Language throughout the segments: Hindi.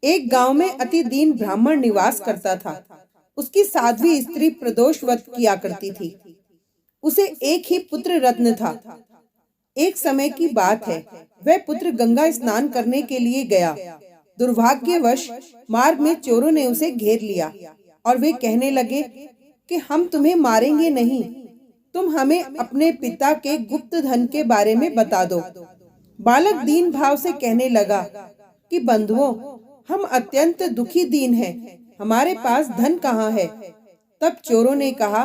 एक गांव में अति दीन ब्राह्मण निवास करता था। उसकी साध्वी स्त्री प्रदोष व्रत किया करती थी। उसे एक ही पुत्र रत्न था। एक समय की बात है, वह पुत्र गंगा स्नान करने के लिए गया। दुर्भाग्यवश मार्ग में चोरों ने उसे घेर लिया और वे कहने लगे कि हम तुम्हें मारेंगे नहीं, तुम हमें अपने पिता के गुप्त धन के बारे में बता दो। बालक दीन भाव से कहने लगा कि बंधुओं, हम अत्यंत दुखी दीन हैं, हमारे पास धन कहाँ है। तब चोरों ने कहा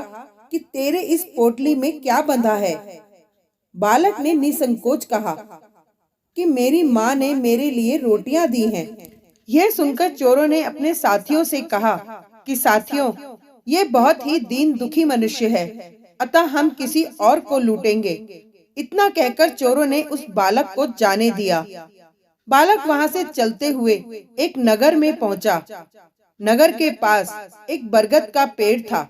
कि तेरे इस पोटली में क्या बंधा है। बालक ने निसंकोच कहा कि मेरी माँ ने मेरे लिए रोटियां दी हैं। यह सुनकर चोरों ने अपने साथियों से कहा कि साथियों, ये बहुत ही दीन दुखी मनुष्य है, अतः हम किसी और को लूटेंगे। इतना कहकर चोरों ने उस बालक को जाने दिया। बालक वहां से चलते हुए एक नगर में पहुंचा। नगर के पास एक बरगद का पेड़ था।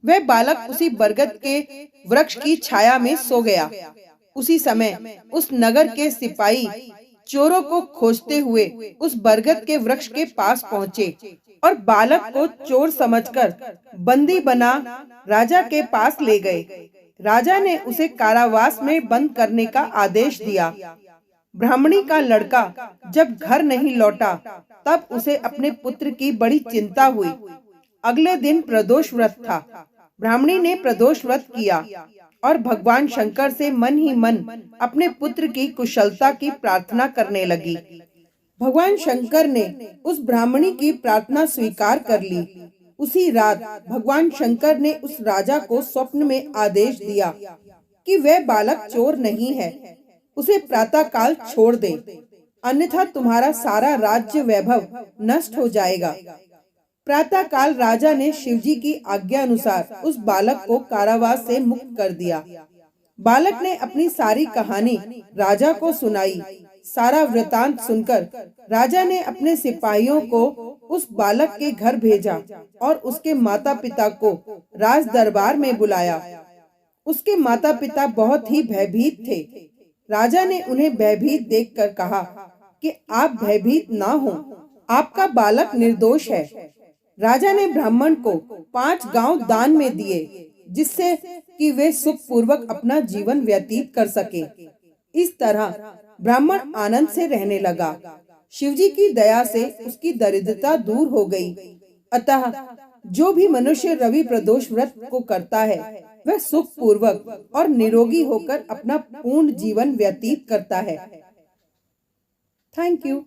वह बालक उसी बरगद के वृक्ष की छाया में सो गया। उसी समय उस नगर के सिपाही चोरों को खोजते हुए उस बरगद के वृक्ष के पास पहुंचे और बालक को चोर समझकर बंदी बना राजा के पास ले गए। राजा ने उसे कारावास में बंद करने का आदेश दिया। ब्राह्मणी का लड़का जब घर नहीं लौटा, तब उसे अपने पुत्र की बड़ी चिंता हुई। अगले दिन प्रदोष व्रत था। ब्राह्मणी ने प्रदोष व्रत किया और भगवान शंकर से मन ही मन अपने पुत्र की कुशलता की प्रार्थना करने लगी। भगवान शंकर ने उस ब्राह्मणी की प्रार्थना स्वीकार कर ली। उसी रात भगवान शंकर ने उस राजा को स्वप्न में आदेश दिया कि वह बालक चोर नहीं है, उसे प्रातः काल छोड़ दे, अन्यथा तुम्हारा सारा राज्य वैभव नष्ट हो जाएगा। प्रातः काल राजा ने शिवजी की आज्ञा अनुसार उस बालक को कारावास से मुक्त कर दिया। बालक ने अपनी सारी कहानी राजा को सुनाई। सारा वृतांत सुनकर राजा ने अपने सिपाहियों को उस बालक के घर भेजा और उसके माता पिता को राज दरबार में बुलाया। उसके माता पिता बहुत ही भयभीत थे। राजा ने उन्हें भयभीत देखकर कहा कि आप भयभीत ना हो, आपका बालक निर्दोष है। राजा ने ब्राह्मण को 5 गांव दान में दिए, जिससे कि वे सुख पूर्वक अपना जीवन व्यतीत कर सके। इस तरह ब्राह्मण आनंद से रहने लगा। शिवजी की दया से उसकी दरिद्रता दूर हो गई। अतः जो भी मनुष्य रवि प्रदोष व्रत को करता है, वह सुख पूर्वक और निरोगी होकर अपना पूर्ण जीवन व्यतीत करता है। Thank you.